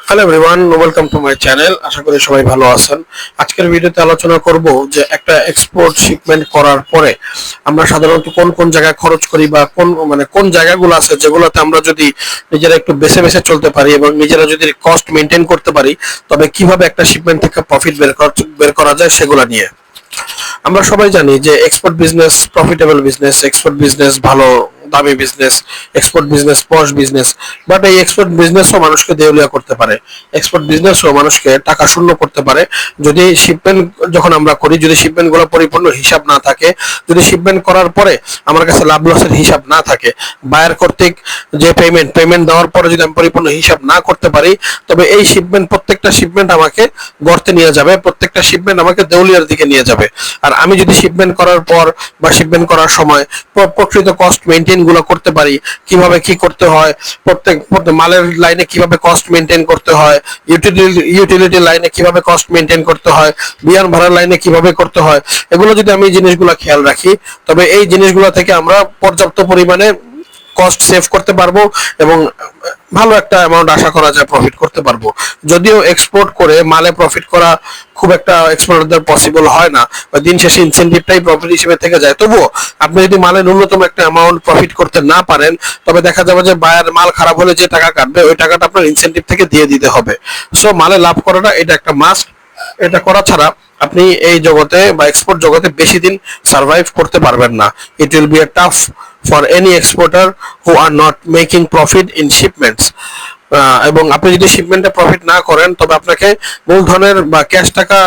Hello everyone, welcome to my channel. আশা করি সবাই ভালো আছেন। আজকের ভিডিওতে আলোচনা করব যে একটা এক্সপোর্ট শিপমেন্ট করার পরে আমরা সাধারণত কোন কোন জায়গায় খরচ করি বা কোন জায়গাগুলো আছে যেগুলোতে আমরা যদি নিজেরা একটু বেছে বেছে চলতে পারি এবং নিজেরা যদি কস্ট মেনটেন করতে পারি, তবে কিভাবে একটা শিপমেন্ট থেকে প্রফিট বের করা যায় সেগুলো নিয়ে। আমরা সবাই জানি যে export business profitable business, export business ভালো দামি business, export business posh business. But এই এক্সপোর্ট বিজনেসও মানুষকে দেউলিয়া করতে পারে, এক্সপোর্ট বিজনেসও মানুষকে টাকা শূন্য করতে পারে যদি শিপমেন্ট যখন আমরা করি, যদি শিপমেন্ট গুলো পরিপূর্ণ হিসাব না থাকে, যদি শিপমেন্ট করার পরে আমার কাছে লাভ লসের হিসাব না থাকে, বায়ার কর্তৃক যে পেমেন্ট দেওয়ার পরে যদি আমি পরিপূর্ণ হিসাব না করতে পারি, তবে এই প্রত্যেকটা শিপমেন্ট আমাকে গর্তে নিয়ে যাবে, প্রত্যেকটা শিপমেন্ট আমাকে দেউলিয়ার দিকে নিয়ে যাবে। আর আমি যদি শিপমেন্ট করার পর বা শিপমেন্ট করার সময় প্রকৃত কস্ট মেনটেন গুলো করতে পারি, কিভাবে কি করতে হয়, প্রত্যেক মালের লাইনে কিভাবে কস্ট মেনটেন করতে হয়, ইউটিলিটি লাইনে কিভাবে কস্ট মেনটেন করতে হয়, বিয়ার ভাড়ার লাইনে কিভাবে করতে হয়, এগুলো যদি আমি জিনিসগুলো খেয়াল রাখি, তবে এই জিনিসগুলো থেকে আমরা পর্যাপ্ত পরিমাণে কস্ট সেভ করতে পারবো এবং ভালো একটা অ্যামাউন্ট আশা করা যায় প্রফিট করতে পারবো। যদিও এক্সপোর্ট করে মালে প্রফিট করা খুব একটা এক্সপোর্টারদের পসিবল হয় না, বা দিন শেষে ইনসেনটিভটাই প্রফিট হিসেবে থেকে যায়। তবুও আপনি যদি মালে ন্যূনতম একটা অ্যামাউন্ট প্রফিট করতে না পারেন, তবে দেখা যাবে যে বায়ার মাল খারাপ হলে যে টাকা কাটবে ওই টাকাটা আপনার ইনসেনটিভ থেকে দিয়ে দিতে হবে। সো মালে লাভ করাটা এটা একটা মাস্ট। এটা করা ছাড়া আপনি এই জগতে বা এক্সপোর্ট জগতে বেশি দিন সার্ভাইভ করতে পারবেন না। It will be a tough for any exporter who are not making profit in shipments. এবং আপনি যদি শিপমেন্টে প্রফিট না করেন, তবে আপনাকে মূলধনের বা ক্যাশ টাকা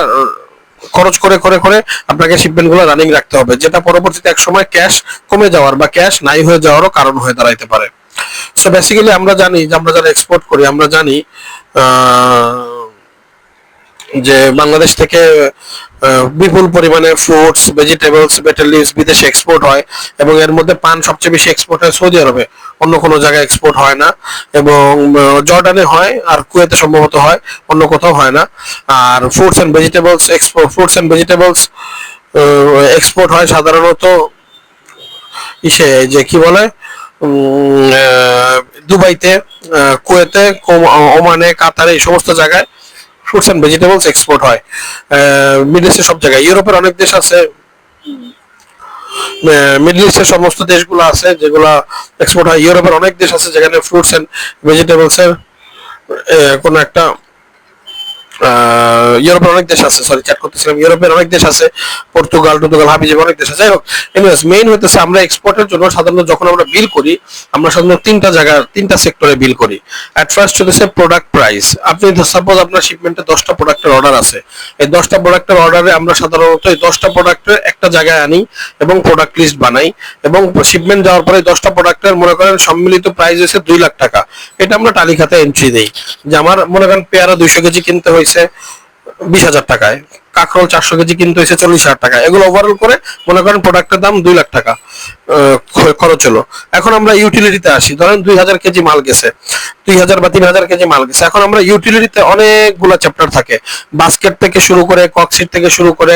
খরচ করে করে করে আপনাকে শিপমেন্ট গুলো রানিং রাখতে হবে, যেটা পরবর্তীতে এক সময় ক্যাশ কমে যাওয়ার বা ক্যাশ নাই হয়ে যাওয়ারও কারণ হয়ে দাঁড়াইতে পারে। সো বেসিক্যালি আমরা জানি যে আমরা যারা এক্সপোর্ট করি, আমরা জানি যে বাংলাদেশ থেকে বিপুল পরিমাণে ফ্রুটস, ভেজিটেবলস, বেটার লিভস বিদেশে এক্সপোর্ট হয় এবং এর মধ্যে পান সবচেয়ে বেশি এক্সপোর্ট হয় সৌদি আরবে, অন্য কোনো জায়গায় এক্সপোর্ট হয় না। এবং জর্ডানে হয় আর কুয়েতে সম্ভবত হয়, অন্য কোথাও হয় না। আর ফ্রুটস এন্ড ভেজিটেবলস এক্সপোর্ট হয় সাধারণত ইসে, যে কি বলে, দুবাইতে, কুয়েতে, ওমানে, কাতারে, এই সমস্ত জায়গায় ফ্রুটস এন্ড ভেজিটেবলস এক্সপোর্ট হয়। মিডল ইস্টের সব জায়গায়, ইউরোপের অনেক দেশ আছে, মিডল ইস্টের সমস্ত দেশগুলো আছে যেগুলা এক্সপোর্ট হয়। ইউরোপের অনেক দেশ আছে যেখানে ফ্রুটস এন্ড ভেজিটেবলস এর কোনো একটা ইউরোপের অনেক দেশ আছে, সরি চ্যাট করতেছিলাম, ইউরোপের অনেক দেশ আছে, পর্তুগাল হাবিজাবি অনেক দেশ আছে। যাই হোক, এনিওয়েজ মেইন হইতেছে আমরা এক্সপোর্টের জন্য সাধারণত যখন আমরা বিল করি, আমরা সাধারণত তিনটা সেক্টরে বিল করি। অ্যাট ফার্স্ট হচ্ছে প্রোডাক্ট প্রাইস। আপনি সাপোজ আপনার শিপমেন্টে 10টা প্রোডাক্টের অর্ডার আছে, এই 10টা প্রোডাক্টের অর্ডারে আমরা সাধারণত এই 10টা প্রোডাক্টের একটা জায়গায় আনি এবং প্রোডাক্ট লিস্ট বানাই, এবং শিপমেন্ট যাওয়ার পরে 10টা প্রোডাক্টের মনে করেন সম্মিলিত প্রাইস হচ্ছে 2 লাখ টাকা। এটা আমরা তালিকাতে এন্ট্রি দেই যে আমার মনে করেন পেয়ারা 200 কেজি কিনতে হয়েছে 20,000 টাকায়, কাঁকরোল 400 কেজি কিনতে হয়েছে 40,000 টাকায়। এগুলো ওভারঅল করে মনে করেন প্রোডাক্টের দাম 2 লাখ টাকা খরচ হলো। এখন আমরা ইউটিলিটিতে আসি, ধরেন 2,000 কেজি মাল গেছে, 2,000 বা 3,000 কেজি মাল গেছে। এখন আমরা ইউটিলিটিতে অনেকগুলো চ্যাপ্টার থাকে, বাস্কেট থেকে শুরু করে, ককশিট থেকে শুরু করে,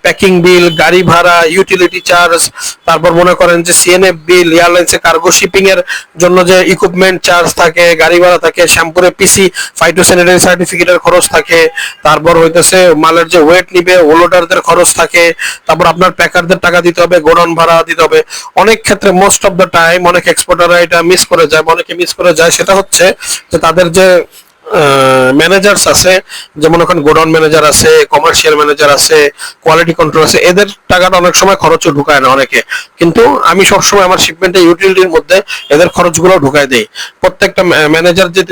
প্যাকিং বিল, গাড়ি ভাড়া, ইউটিলিটি চার্জ, তারপর মনে করেন যে সিএনএফ বিল, এয়ারলাইন্সে কার্গো শিপিং এর জন্য যে ইকুইপমেন্ট চার্জ থাকে, গাড়ি ভাড়া থাকে, শ্যাম্পুরে পিসি ফাইটোস্যানিটারি সার্টিফিকেটের খরচ থাকে, তারপর হইতেছে মালের যে ওয়েট নিবে ওলোডারদের খরচ থাকে, তারপর আপনার প্যাকারদের টাকা দিতে হবে, গোডাউন ভাড়া দিতে হবে। অনেক ক্ষেত্রে মোস্ট অফ দ্য টাইম অনেক এক্সপোর্টাররা এটা মিস করে যায়, অনেকে মিস করে যায়, সেটা হচ্ছে যে তাদের যে ম্যানেজার্স আছে, যেমন এখন গোডাউন ম্যানেজার আছে, কমার্শিয়াল ম্যানেজার আছে, কোয়ালিটি কন্ট্রোল আছে, এদের টাকাটা অনেক সময় খরচও ঢুকায় না অনেকে, কিন্তু আমি সবসময় আমার শিপমেন্টে ইউটিলিটির মধ্যে এদের খরচগুলো ঢুকায় দেই। প্রত্যেকটা ম্যানেজার যে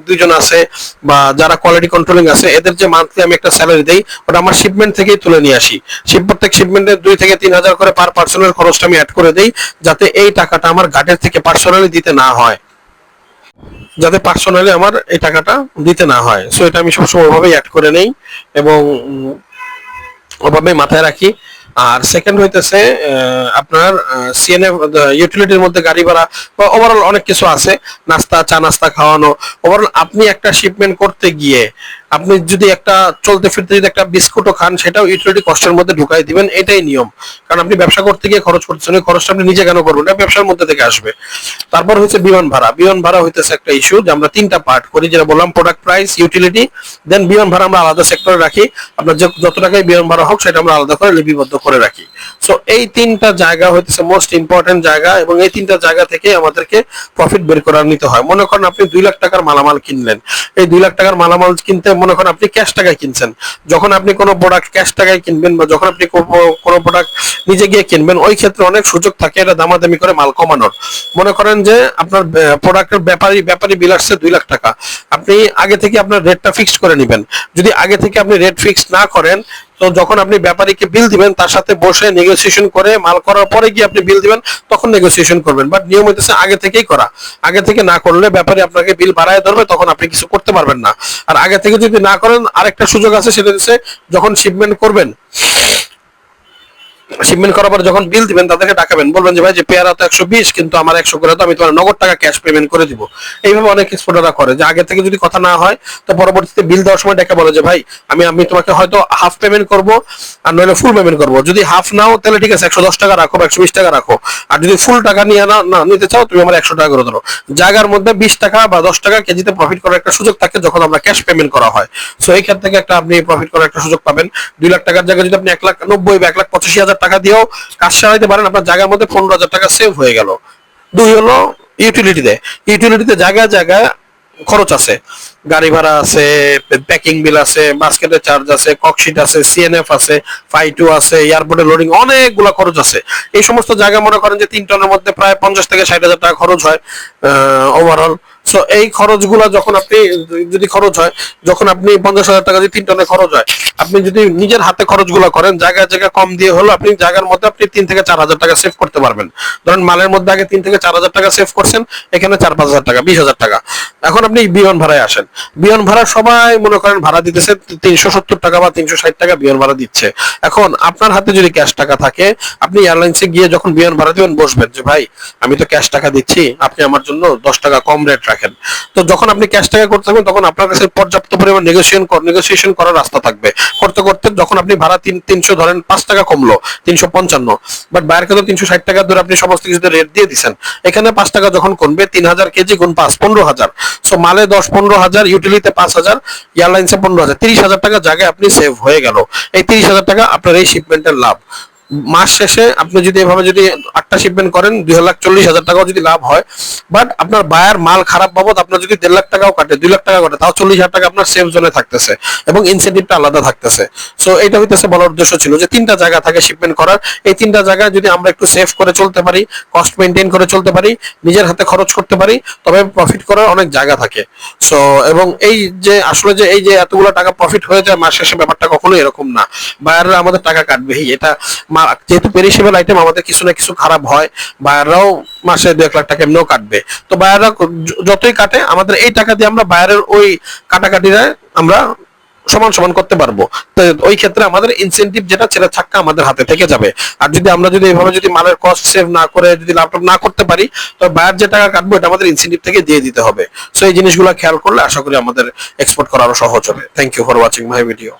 দুইজন আছে বা যারা কোয়ালিটি কন্ট্রোলিং আছে, এদের যে মান্থলি আমি একটা স্যালারি দেই, ওটা আমার শিপমেন্ট থেকেই তুলে নিয়ে আসি। প্রত্যেক শিপমেন্টে 2 থেকে 3,000 করে পার পার্সনের খরচটা আমি অ্যাড করে দেই, যাতে এই টাকাটা আমার ঘাটের থেকে পার্সোনালি দিতে না হয়, যাতে পার্সোনালি আমার এই টাকাটা দিতে না হয়। সো এটা আমি সবসময় ওভাবেই অ্যাড করে নেই এবং ওভাবে মাথায় রাখি। আর সেকেন্ড হইতেছে আপনার সিএনএফ ইউটিলিটির মধ্যে গাড়ি ভাড়া বা ওভারঅল অনেক কিছু আছে, নাস্তা, চা নাস্তা খাওয়ানো। ওভারঅল আপনি একটা শিপমেন্ট করতে গিয়ে আপনি যদি একটা চলতে ফিরতে যদি একটা বিস্কুটও খান সেটাও ইউটিলিটি কস্টের মধ্যে ঢুকাই দিবেন, এটাই নিয়ম। কারণ আপনি ব্যবসা করতে গিয়ে খরচ করতেছেন, ওই খরচটা আপনি নিজে কেন করবেন, এটা ব্যবসার মধ্যে থেকে আসবে। তারপর হচ্ছে বিমান ভাড়া। বিমান ভাড়া হইতেছে একটা ইস্যু যে আমরা তিনটা পার্ট করি, যেটা বললাম প্রোডাক্ট প্রাইস, ইউটিলিটি, দেন বিমান ভাড়া আমরা আলাদা সেক্টরে রাখি। আপনার যত টাকায় বিমান ভাড়া হোক সেটা আমরা আলাদা করে লিপিবদ্ধ করে রাখি। সো এই তিনটা জায়গা হইতেছে মোস্ট ইম্পর্টেন্ট জায়গা, এবং এই তিনটা জায়গা থেকে আমাদেরকে প্রফিট বের করে নিতে হয়। মনে করেন আপনি 2 লাখ টাকার মালামাল কিনলেন, এই 2 লাখ টাকার মালামাল কিনতে মনে করেন আপনি ক্যাশ টাকায় কিনছেন। যখন আপনি কোনো প্রোডাক্ট ক্যাশ টাকায় কিনবেন বা যখন আপনি কোনো প্রোডাক্ট নিজে গিয়ে কিনবেন, ওই ক্ষেত্রে অনেক সুযোগ থাকে এটা দামাদামি করে মাল কমানোর। মনে করেন যে আপনার প্রোডাক্টের ব্যাপারী বিল আসছে 2 লাখ টাকা, আপনি আগে থেকে আপনার রেটটা ফিক্সড করে নেবেন। যদি আগে থেকে আপনি রেট ফিক্স না করেন, তো যখন আপনি ব্যাপারীকে বিল দিবেন তার সাথে বসে নেগোসিয়েশন করে মাল করার পরে গিয়ে আপনি বিল দিবেন, তখন নেগোসিয়েশন করবেন। বাট নিয়ম হইতেছে আগে থেকেই করা। আগে থেকে না করলে ব্যাপারী আপনাকে বিল বাড়ায় ধরবে, তখন আপনি কিছু করতে পারবেন না। আর আগে থেকে যদি না করেন, আরেকটা সুযোগ আছে, সেটা হচ্ছে যখন শিপমেন্ট করবেন, শিপমেন্ট করার পর যখন বিল দিবেন তাদেরকে ডাকাবেন, বলবেন যে ভাই যে পেয়ারা তো 120, কিন্তু আমার 100 করে, তো আমি তোমার নগদ টাকা ক্যাশ পেমেন্ট করে দিব। এইভাবে অনেক এক্সপোর্টাররা করে যে আগে থেকে যদি কথা না হয়, তো পরবর্তীতে বিল দেওয়ার সময় ডেকে বলে যে ভাই আমি তোমাকে হয়তো হাফ পেমেন্ট করব, আর নইলে ফুল পেমেন্ট করব। যদি হাফ নাও তাহলে ঠিক আছে 110 টাকা রাখো বা 120 টাকা রাখো, আর যদি ফুল টাকা নিয়ে না নিতে চাও, তুমি আমার 100 টাকা করে ধরো। জায়গার মধ্যে 20 টাকা বা 10 টাকা কেজিতে প্রফিট করার একটা সুযোগ থাকে যখন আমরা ক্যাশ পেমেন্ট করা হয়। সো এই ক্ষেত্রে থেকে একটা আপনি প্রফিট করার একটা সুযোগ পাবেন। 2 লাখ টাকার জায়গায় যদি আপনি 1,90,000 বা 1,85,000 টাকা দিয়েও কাজ চালাইতে পারেন, আপনার জায়গার মধ্যে 15,000 টাকা সেভ হয়ে গেল। দুই হলো ইউটিলিটিতে। ইউটিলিটিতে জায়গায় জায়গায় খরচ আছে, গাড়ি ভাড়া আছে, প্যাকিং বিল আছে, বাস্কেটের চার্জ আছে, ককশিট আছে, সিএনএফ আছে, ফাইটু আছে, এয়ারপোর্টে লোডিং, অনেকগুলো খরচ আছে। এই সমস্ত জায়গা মনে করেন যে 3 টনের মধ্যে প্রায় 50 থেকে 60,000 টাকা খরচ হয় ওভারঅল। সো এই খরচগুলো যখন আপনি যদি খরচ হয়, যখন আপনি 50,000 টাকা যদি 3 টনে খরচ হয়, আপনি যদি নিজের হাতে খরচগুলো করেন, জায়গায় জায়গায় কম দিয়ে হলো আপনি জায়গার মধ্যে আপনি 3 থেকে 4,000 টাকা সেভ করতে পারবেন। ধরেন মালের মধ্যে আগে 3 থেকে 4,000 টাকা সেভ করছেন, এখানে 4-5,000 টাকা, 20,000 টাকা। এখন আপনি বিমান ভাড়ায় আসেন, বিমান ভাড়া সবাই মনে করেন ভাড়া দিতেছে 370 টাকা বা 360 টাকা বিমান ভাড়া দিচ্ছে। এখন আপনার হাতে যদি ক্যাশ টাকা থাকে, আপনি এয়ারলাইন্সে গিয়ে যখন বিমান ভাড়া দিবেন, বসবেন যে ভাই আমি তো ক্যাশ টাকা দিচ্ছি, আপনি আমার জন্য 10 টাকা কম রেট রাখেন। তো যখন আপনি ক্যাশ টাকা করতে থাকবেন, তখন আপনার কাছে পর্যাপ্ত পরিমাণ নেগোসিয়েশন করার রাস্তা থাকবে। করতে করতে যখন আপনি ভাড়া 300 ধরেন, 5 টাকা কমলো 355, বাট বাইরের তো 360 টাকা ধরে আপনি সমস্ত কিছুতে রেট দিয়ে দিচ্ছেন। এখানে 5 টাকা যখন কমবে, 3,000 কেজি গুণ 5, 15,000। সো মালে 10-15,000, ইউটিলিতে 5,000, এয়ারলাইন্সে 15,000, 30,000 টাকা জায়গায় আপনি সেভ হয়ে গেল। এই 30,000 টাকা আপনার এই শিপমেন্টের লাভ। মাস শেষে আপনি যদি এভাবে যদি 8টা শিপমেন্ট করেন, 2,40,000 টাকাও যদি লাভ হয়, বাট আপনার বায়ার মাল খারাপ বাবদ আপনার যদি 1.5 লাখ টাকাও কাটে, 2 লাখ টাকা কাটে, তাও 40,000 টাকা আপনার সেফ জোনে থাকতেছে এবং ইনসেন্টিভটা আলাদা থাকতেছে। সো এটা হইতেছে বলার উদ্দেশ্য ছিল যে 3টা জায়গা থাকে শিপমেন্ট করার। এই 3টা জায়গায় যদি আমরা একটু সেভ করে চলতে পারি, কস্ট মেনটেন করে চলতে পারি, নিজের হাতে খরচ করতে পারি, তবে প্রফিট করার অনেক জায়গা থাকে। সো এবং এই যে আসলে যে এই যে এতগুলো টাকা প্রফিট হয়ে যায় মাস শেষে, ব্যাপারটা কখনোই এরকম না। বায়াররা আমাদের টাকা কাটবেই, এটা যেহেতু পেরিশেবল আইটেম, আমাদের কিছু না কিছু খারাপ হয়, বায়াররাও মাসে 2-1 লাখ টাকা এমনিও কাটবে। তো বায়াররা যতই কাটে, আমাদের এই টাকা দিয়ে আমরা বায়ারের ওই কাটাকাটিরা আমরা সমান সমান করতে পারবো। তো ওই ক্ষেত্রে আমাদের ইনসেনটিভ যেটা, সেটা থাকা আমাদের হাতে থেকে যাবে। আর যদি আমরা যদি এভাবে যদি মালের কস্ট সেভ না করে যদি লাভ না করতে পারি, তো বায়ার যে টাকা কাটবো এটা আমাদের ইনসেনটিভ থেকে দিয়ে দিতে হবে। সো এই জিনিসগুলো খেয়াল করলে আশা করি আমাদের এক্সপোর্ট করা আরো সহজ হবে। Thank you for watching my video.